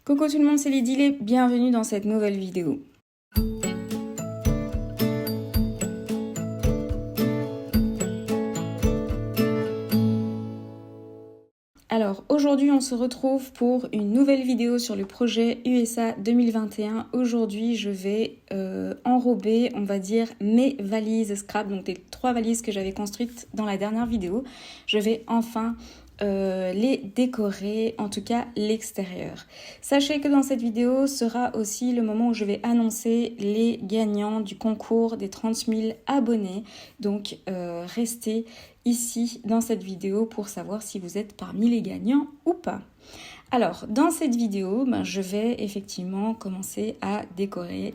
Coucou tout le monde, c'est Lydie et bienvenue dans cette nouvelle vidéo. Alors aujourd'hui on se retrouve pour une nouvelle vidéo sur le projet USA 2021. Aujourd'hui je vais enrober, on va dire, mes valises scrap, donc les 3 valises que j'avais construites dans la dernière vidéo. Je vais enfin les décorer, en tout cas l'extérieur. Sachez que dans cette vidéo sera aussi le moment où je vais annoncer les gagnants du concours des 30 000 abonnés. Donc restez ici dans cette vidéo pour savoir si vous êtes parmi les gagnants ou pas. Alors, dans cette vidéo, je vais effectivement commencer à décorer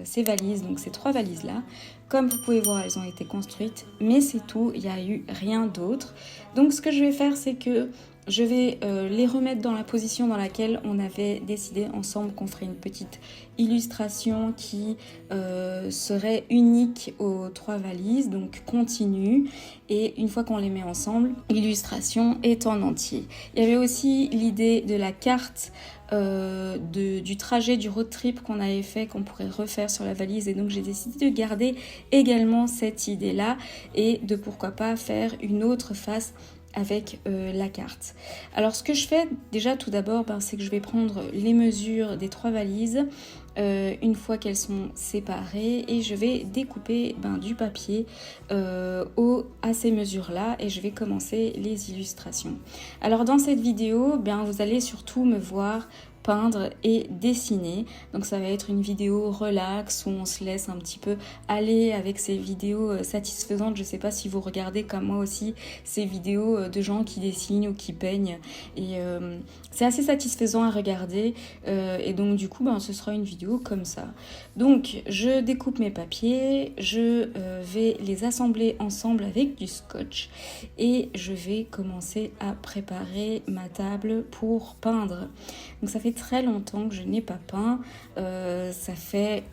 ces valises, donc ces 3 valises-là. Comme vous pouvez voir, elles ont été construites, mais c'est tout, il n'y a eu rien d'autre. Donc, ce que je vais faire, c'est que je vais les remettre dans la position dans laquelle on avait décidé ensemble qu'on ferait une petite illustration qui serait unique aux 3 valises, donc continue. Et une fois qu'on les met ensemble, l'illustration est en entier. Il y avait aussi l'idée de la carte du trajet du road trip qu'on avait fait, qu'on pourrait refaire sur la valise, et donc j'ai décidé de garder également cette idée-là et de pourquoi pas faire une autre face avec la carte. Alors ce que je fais déjà tout d'abord, c'est que je vais prendre les mesures des 3 valises une fois qu'elles sont séparées et je vais découper du papier à ces mesures là et je vais commencer les illustrations. Alors dans cette vidéo, vous allez surtout me voir peindre et dessiner, donc ça va être une vidéo relax où on se laisse un petit peu aller avec ces vidéos satisfaisantes. Je sais pas si vous regardez comme moi aussi ces vidéos de gens qui dessinent ou qui peignent et c'est assez satisfaisant à regarder et donc du coup ce sera une vidéo comme ça. Donc je découpe mes papiers, je vais les assembler ensemble avec du scotch et je vais commencer à préparer ma table pour peindre. Donc ça fait très longtemps que je n'ai pas peint, ça fait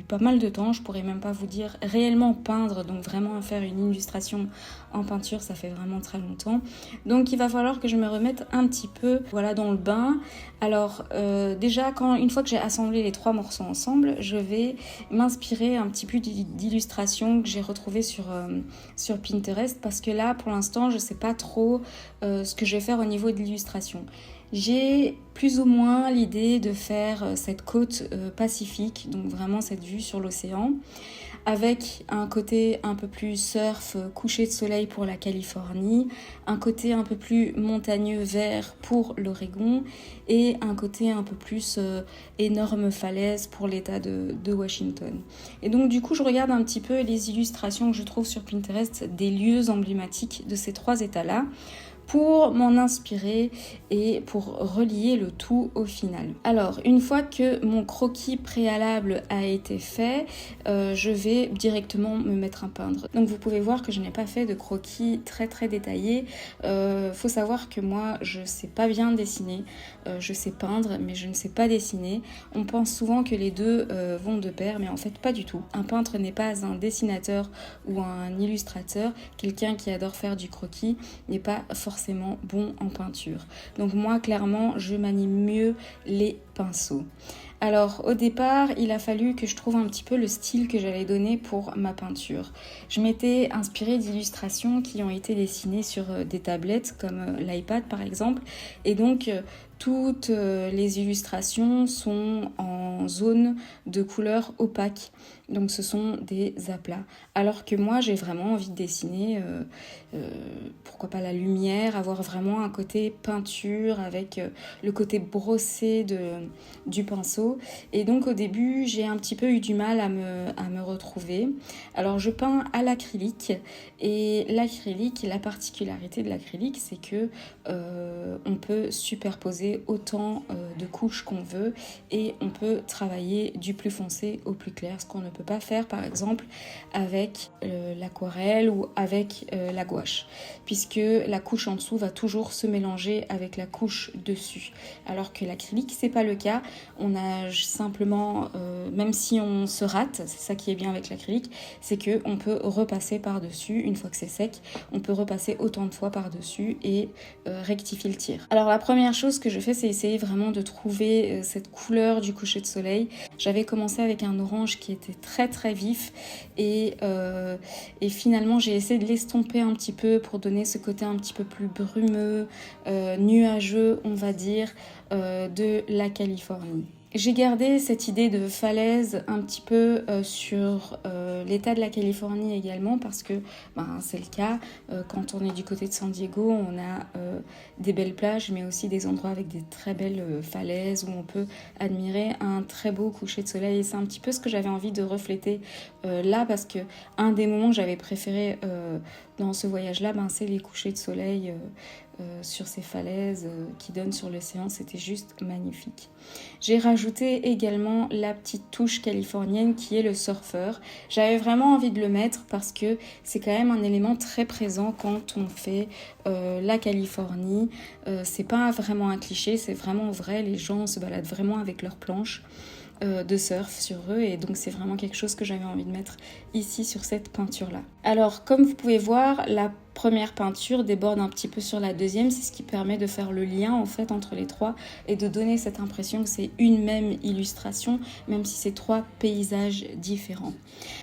pas mal de temps, je pourrais même pas vous dire réellement peindre, donc vraiment faire une illustration en peinture, ça fait vraiment très longtemps. Donc il va falloir que je me remette un petit peu dans le bain. Alors déjà une fois que j'ai assemblé les 3 morceaux ensemble, je vais m'inspirer un petit peu d'illustrations que j'ai retrouvées sur Pinterest, parce que là pour l'instant je sais pas trop ce que je vais faire au niveau de l'illustration. J'ai plus ou moins l'idée de faire cette côte pacifique, donc vraiment cette vue sur l'océan, avec un côté un peu plus surf, coucher de soleil pour la Californie, un côté un peu plus montagneux vert pour l'Oregon et un côté un peu plus énorme falaise pour l'état de Washington. Et donc du coup je regarde un petit peu les illustrations que je trouve sur Pinterest des lieux emblématiques de ces 3 états-là, pour m'en inspirer et pour relier le tout au final. Alors, une fois que mon croquis préalable a été fait, je vais directement me mettre à peindre. Donc vous pouvez voir que je n'ai pas fait de croquis très très détaillé. Faut savoir que moi, je sais pas bien dessiner. Je sais peindre, mais je ne sais pas dessiner. On pense souvent que les deux vont de pair, mais en fait pas du tout. Un peintre n'est pas un dessinateur ou un illustrateur. Quelqu'un qui adore faire du croquis n'est pas forcément bon en peinture. Donc moi, clairement, je manie mieux les pinceaux. Alors au départ, il a fallu que je trouve un petit peu le style que j'allais donner pour ma peinture. Je m'étais inspirée d'illustrations qui ont été dessinées sur des tablettes comme l'iPad par exemple, et donc toutes les illustrations sont en zone de couleur opaque, donc ce sont des aplats. Alors que moi j'ai vraiment envie de dessiner, pourquoi pas la lumière, avoir vraiment un côté peinture avec le côté brossé du pinceau. Et donc au début j'ai un petit peu eu du mal à me retrouver. Alors je peins à l'acrylique, et l'acrylique, la particularité de l'acrylique, c'est que on peut superposer autant de couches qu'on veut et on peut travailler du plus foncé au plus clair, ce qu'on ne peut pas faire par exemple avec l'aquarelle ou avec la gouache, puisque la couche en dessous va toujours se mélanger avec la couche dessus. Alors que l'acrylique, c'est pas le cas. On a simplement, même si on se rate, c'est ça qui est bien avec l'acrylique, c'est qu'on peut repasser par-dessus, une fois que c'est sec, on peut repasser autant de fois par-dessus et rectifier le tir. Alors la première chose que je fais, c'est essayer vraiment de trouver cette couleur du coucher de soleil. J'avais commencé avec un orange qui était très très vif et finalement j'ai essayé de l'estomper un petit peu pour donner ce côté un petit peu plus brumeux, nuageux on va dire, de la Californie. J'ai gardé cette idée de falaise un petit peu sur l'état de la Californie également parce que c'est le cas. Quand on est du côté de San Diego, on a des belles plages mais aussi des endroits avec des très belles falaises où on peut admirer un très beau coucher de soleil. Et c'est un petit peu ce que j'avais envie de refléter là parce que un des moments que j'avais préféré dans ce voyage-là, c'est les couchers de soleil sur ces falaises qui donnent sur l'océan, c'était juste magnifique. J'ai rajouté également la petite touche californienne qui est le surfeur. J'avais vraiment envie de le mettre parce que c'est quand même un élément très présent quand on fait la Californie. C'est pas vraiment un cliché, c'est vraiment vrai, les gens se baladent vraiment avec leurs planches de surf sur eux et donc c'est vraiment quelque chose que j'avais envie de mettre ici sur cette peinture là. Alors comme vous pouvez voir, la première peinture déborde un petit peu sur la deuxième, c'est ce qui permet de faire le lien en fait entre les trois et de donner cette impression que c'est une même illustration même si c'est trois paysages différents.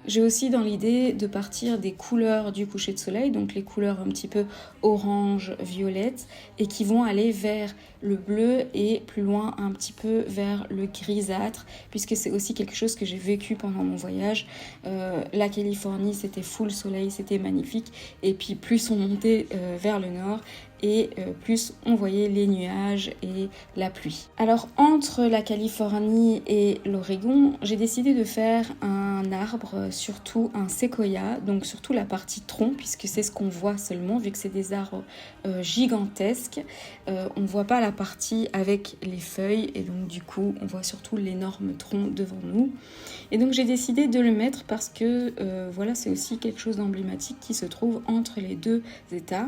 J'ai aussi dans l'idée de partir des couleurs du coucher de soleil, donc les couleurs un petit peu orange, violette et qui vont aller vers le bleu et plus loin un petit peu vers le grisâtre puisque c'est aussi quelque chose que j'ai vécu pendant mon voyage. La Californie c'était full soleil, c'était magnifique et puis plus on montait vers le nord et plus on voyait les nuages et la pluie. Alors entre la Californie et l'Oregon, j'ai décidé de faire un arbre, surtout un séquoia, donc surtout la partie tronc puisque c'est ce qu'on voit seulement vu que c'est des arbres gigantesques. On ne voit pas la partie avec les feuilles et donc du coup on voit surtout l'énorme tronc devant nous. Et donc j'ai décidé de le mettre parce que voilà, c'est aussi quelque chose d'emblématique qui se trouve entre les deux états.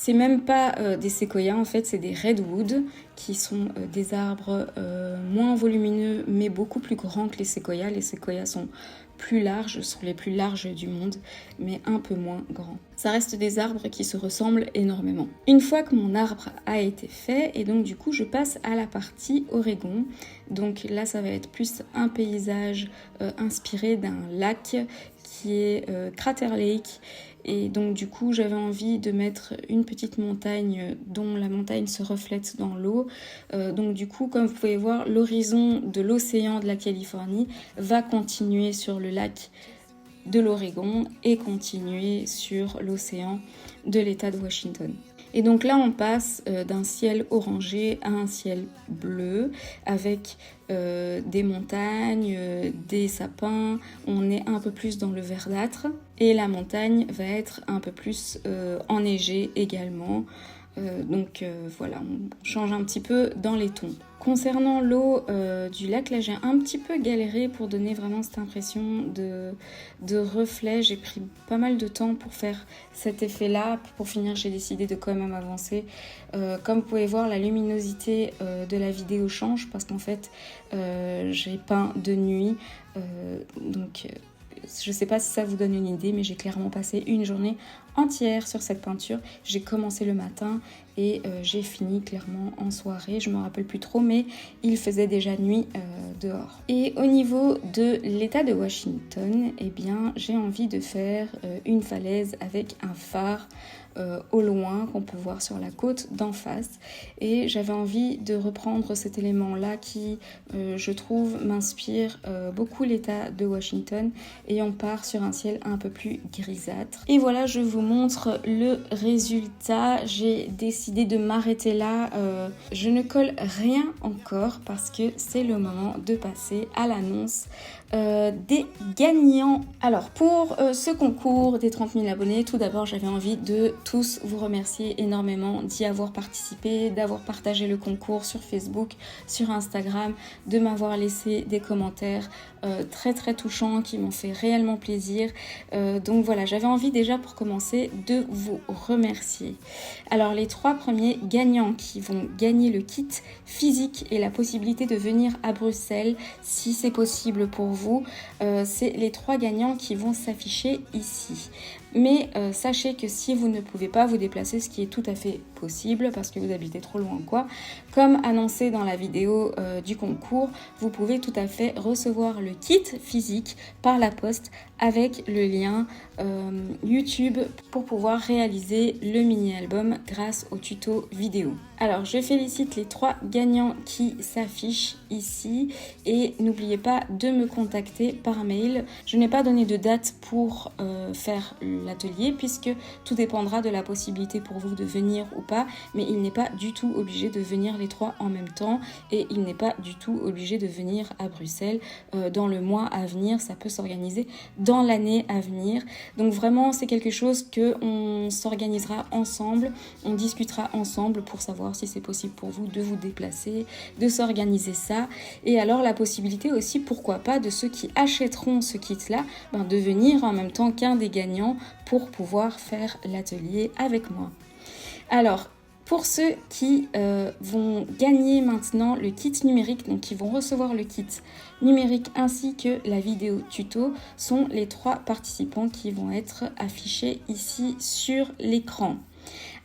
C'est même pas des séquoias, en fait, c'est des redwoods qui sont des arbres moins volumineux mais beaucoup plus grands que les séquoias. Les séquoias sont plus larges, sont les plus larges du monde, mais un peu moins grands. Ça reste des arbres qui se ressemblent énormément. Une fois que mon arbre a été fait, et donc du coup je passe à la partie Oregon. Donc là ça va être plus un paysage inspiré d'un lac qui est Crater Lake. Et donc du coup j'avais envie de mettre une petite montagne dont la montagne se reflète dans l'eau. Donc du coup comme vous pouvez voir, l'horizon de l'océan de la Californie va continuer sur le lac de l'Oregon et continuer sur l'océan de l'État de Washington. Et donc là on passe d'un ciel orangé à un ciel bleu avec des montagnes, des sapins, on est un peu plus dans le verdâtre et la montagne va être un peu plus enneigée également. Donc voilà, on change un petit peu dans les tons. Concernant l'eau du lac, là j'ai un petit peu galéré pour donner vraiment cette impression de reflet. J'ai pris pas mal de temps pour faire cet effet-là. Pour finir, j'ai décidé de quand même avancer. Comme vous pouvez voir, la luminosité de la vidéo change parce qu'en fait, j'ai peint de nuit. Donc je sais pas si ça vous donne une idée, mais j'ai clairement passé une journée entière sur cette peinture. J'ai commencé le matin et j'ai fini clairement en soirée. Je me rappelle plus trop, mais il faisait déjà nuit dehors. Et au niveau de l'État de Washington, eh bien, j'ai envie de faire une falaise avec un phare au loin qu'on peut voir sur la côte d'en face. Et j'avais envie de reprendre cet élément-là qui, je trouve, m'inspire beaucoup l'État de Washington. Et on part sur un ciel un peu plus grisâtre. Et voilà, je vous montre le résultat. J'ai décidé de m'arrêter là. Je ne colle rien encore parce que c'est le moment de passer à l'annonce des gagnants. Alors pour ce concours des 30 000 abonnés, tout d'abord j'avais envie de tous vous remercier énormément d'y avoir participé, d'avoir partagé le concours sur Facebook, sur Instagram, de m'avoir laissé des commentaires très très touchants qui m'ont fait réellement plaisir. Donc voilà, j'avais envie déjà pour commencer de vous remercier. Alors les 3 premiers gagnants qui vont gagner le kit physique et la possibilité de venir à Bruxelles si c'est possible pour vous, c'est les 3 gagnants qui vont s'afficher ici. Mais sachez que si vous ne pouvez pas vous déplacer, ce qui est tout à fait possible parce que vous habitez trop loin quoi, comme annoncé dans la vidéo du concours, vous pouvez tout à fait recevoir le kit physique par la poste avec le lien YouTube pour pouvoir réaliser le mini-album grâce au tuto vidéo. Alors je félicite les 3 gagnants qui s'affichent ici et n'oubliez pas de me contacter par mail. Je n'ai pas donné de date pour faire l'atelier puisque tout dépendra de la possibilité pour vous de venir ou pas, mais il n'est pas du tout obligé de venir les 3 en même temps et il n'est pas du tout obligé de venir à Bruxelles dans le mois à venir. Ça peut s'organiser dans l'année à venir. Donc vraiment c'est quelque chose que on s'organisera ensemble, on discutera ensemble pour savoir si c'est possible pour vous de vous déplacer, de s'organiser ça. Et alors la possibilité aussi, pourquoi pas, de ceux qui achèteront ce kit-là, de venir en même temps qu'un des gagnants pour pouvoir faire l'atelier avec moi. Alors, pour ceux qui vont gagner maintenant le kit numérique, donc qui vont recevoir le kit numérique ainsi que la vidéo tuto, sont les 3 participants qui vont être affichés ici sur l'écran.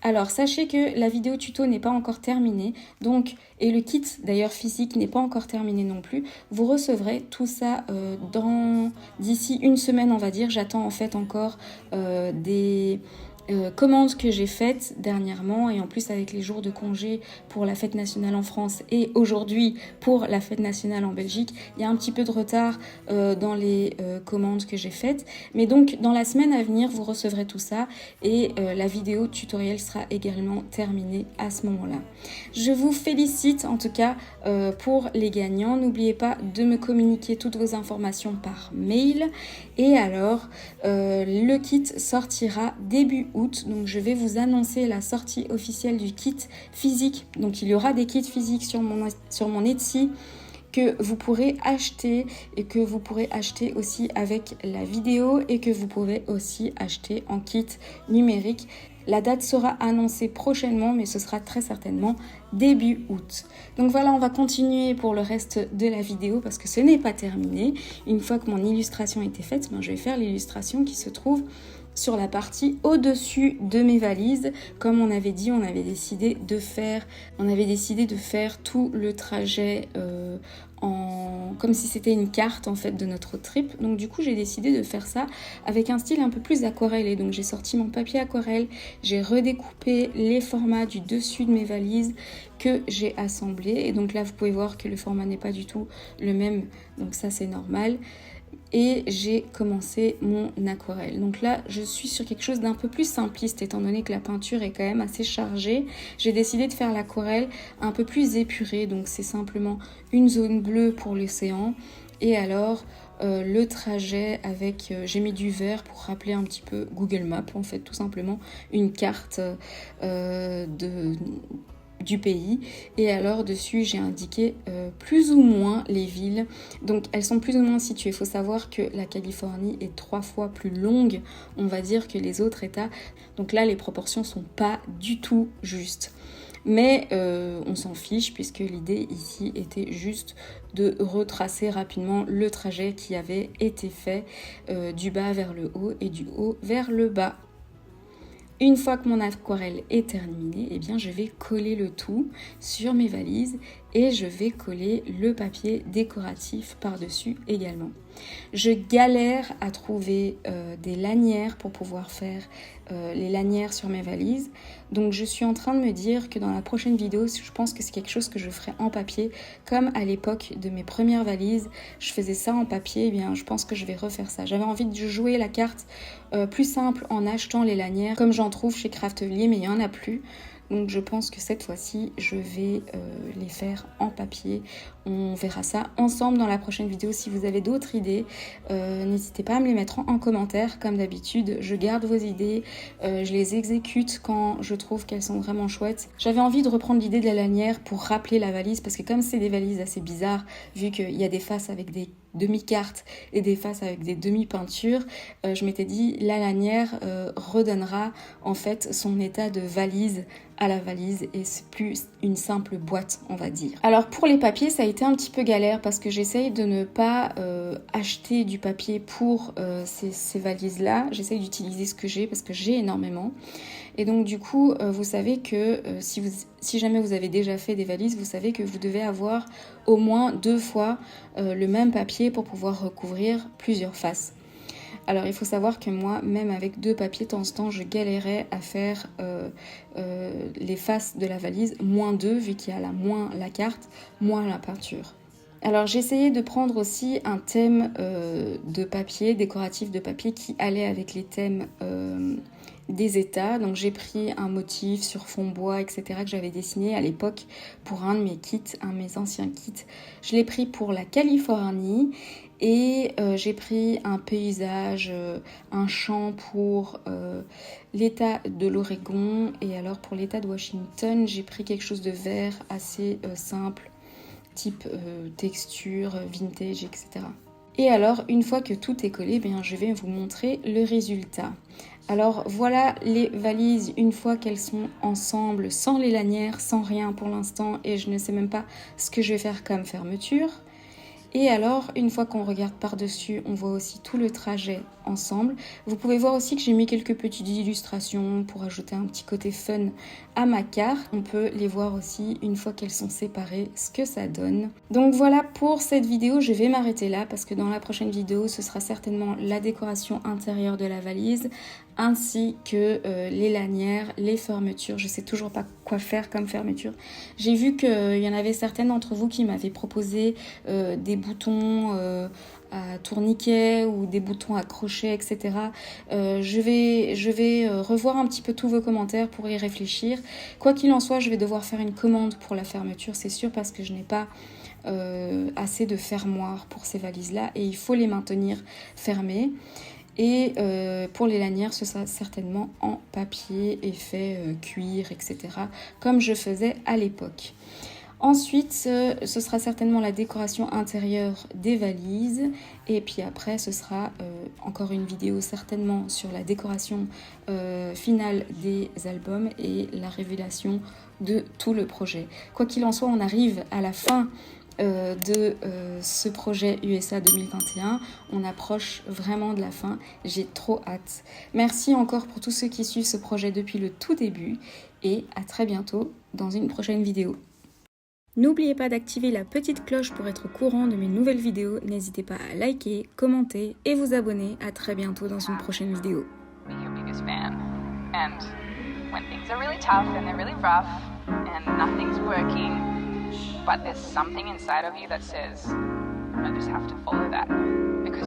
Alors sachez que la vidéo tuto n'est pas encore terminée, donc, et le kit d'ailleurs physique n'est pas encore terminé non plus. Vous recevrez tout ça d'ici une semaine on va dire. J'attends en fait encore des commandes que j'ai faites dernièrement et en plus avec les jours de congé pour la fête nationale en France et aujourd'hui pour la fête nationale en Belgique, il y a un petit peu de retard dans les commandes que j'ai faites, mais donc dans la semaine à venir vous recevrez tout ça et la vidéo tutoriel sera également terminée à ce moment-là. Je vous félicite en tout cas pour les gagnants. N'oubliez pas de me communiquer toutes vos informations par mail et alors le kit sortira début août, donc je vais vous annoncer la sortie officielle du kit physique. Donc il y aura des kits physiques sur mon Etsy que vous pourrez acheter et que vous pourrez acheter aussi avec la vidéo et que vous pourrez aussi acheter en kit numérique. La date sera annoncée prochainement, mais ce sera très certainement début août. Donc voilà, on va continuer pour le reste de la vidéo parce que ce n'est pas terminé. Une fois que mon illustration a été faite, je vais faire l'illustration qui se trouve sur la partie au-dessus de mes valises. Comme on avait dit, on avait décidé de faire tout le trajet comme si c'était une carte en fait de notre trip. Donc du coup j'ai décidé de faire ça avec un style un peu plus aquarellé. Donc j'ai sorti mon papier aquarelle, j'ai redécoupé les formats du dessus de mes valises que j'ai assemblé. Et donc là vous pouvez voir que le format n'est pas du tout le même, donc ça c'est normal. Et j'ai commencé mon aquarelle. Donc là, je suis sur quelque chose d'un peu plus simpliste étant donné que la peinture est quand même assez chargée. J'ai décidé de faire l'aquarelle un peu plus épurée. Donc c'est simplement une zone bleue pour l'océan. Et alors le trajet avec, j'ai mis du vert pour rappeler un petit peu Google Maps. En fait, tout simplement une carte du pays et alors dessus j'ai indiqué plus ou moins les villes, donc elles sont plus ou moins situées. Il faut savoir que la Californie est 3 fois plus longue on va dire que les autres états, donc là les proportions sont pas du tout justes, mais on s'en fiche puisque l'idée ici était juste de retracer rapidement le trajet qui avait été fait du bas vers le haut et du haut vers le bas. Une fois que mon aquarelle est terminée, eh bien je vais coller le tout sur mes valises et je vais coller le papier décoratif par-dessus également. Je galère à trouver des lanières pour pouvoir faire les lanières sur mes valises. Donc je suis en train de me dire que dans la prochaine vidéo, je pense que c'est quelque chose que je ferai en papier. Comme à l'époque de mes premières valises, je faisais ça en papier, eh bien je pense que je vais refaire ça. J'avais envie de jouer la carte plus simple en achetant les lanières, comme j'en trouve chez Craftelier, mais il n'y en a plus. Donc je pense que cette fois-ci, je vais les faire en papier. On verra ça ensemble dans la prochaine vidéo. Si vous avez d'autres idées, n'hésitez pas à me les mettre en commentaire. Comme d'habitude, je garde vos idées, je les exécute quand je trouve qu'elles sont vraiment chouettes. J'avais envie de reprendre l'idée de la lanière pour rappeler la valise, parce que comme c'est des valises assez bizarres, vu qu'il y a des faces avec des demi-cartes et des faces avec des demi-peintures, je m'étais dit la lanière redonnera en fait son état de valise à la valise et c'est plus une simple boîte, on va dire. Alors pour les papiers, ça a été un petit peu galère parce que j'essaye de ne pas acheter du papier pour ces valises-là. J'essaye d'utiliser ce que j'ai parce que j'ai énormément. Et donc du coup, vous savez que si jamais vous avez déjà fait des valises, vous savez que vous devez avoir au moins 2 fois le même papier pour pouvoir recouvrir plusieurs faces. Alors il faut savoir que moi, même avec 2 papiers, de temps en temps, je galérais à faire les faces de la valise, -2, vu qu'il y a moins la carte, moins la peinture. Alors j'ai essayé de prendre aussi un thème de papier, décoratif de papier, qui allait avec les thèmes des États. Donc j'ai pris un motif sur fond bois, etc. que j'avais dessiné à l'époque pour un de mes kits, un de mes anciens kits. Je l'ai pris pour la Californie et j'ai pris un paysage, un champ pour l'État de l'Oregon, et alors pour l'État de Washington, j'ai pris quelque chose de vert assez simple, type texture, vintage, etc. Et alors, une fois que tout est collé, je vais vous montrer le résultat. Alors voilà les valises une fois qu'elles sont ensemble, sans les lanières, sans rien pour l'instant, et je ne sais même pas ce que je vais faire comme fermeture. Et alors, une fois qu'on regarde par-dessus, on voit aussi tout le trajet ensemble. Vous pouvez voir aussi que j'ai mis quelques petites illustrations pour ajouter un petit côté fun à ma carte. On peut les voir aussi une fois qu'elles sont séparées, ce que ça donne. Donc voilà pour cette vidéo, je vais m'arrêter là parce que dans la prochaine vidéo, ce sera certainement la décoration intérieure de la valise ainsi que les lanières, les fermetures. Je sais toujours pas quoi faire comme fermeture. J'ai vu qu'il y en avait certaines d'entre vous qui m'avaient proposé des boutons à tourniquet ou des boutons à crochet, etc. Je vais revoir un petit peu tous vos commentaires pour y réfléchir. Quoi qu'il en soit, je vais devoir faire une commande pour la fermeture, c'est sûr, parce que je n'ai pas assez de fermoirs pour ces valises-là et il faut les maintenir fermées. Et pour les lanières, ce sera certainement en papier, effet cuir, etc. comme je faisais à l'époque. Ensuite, ce sera certainement la décoration intérieure des valises. Et puis après, ce sera encore une vidéo certainement sur la décoration finale des albums et la révélation de tout le projet. Quoi qu'il en soit, on arrive à la fin de ce projet USA 2021. On approche vraiment de la fin. J'ai trop hâte. Merci encore pour tous ceux qui suivent ce projet depuis le tout début. Et à très bientôt dans une prochaine vidéo. N'oubliez pas d'activer la petite cloche pour être au courant de mes nouvelles vidéos. N'hésitez pas à liker, commenter et vous abonner. À très bientôt dans une prochaine vidéo. But there's something inside of you that says, I just have to follow that.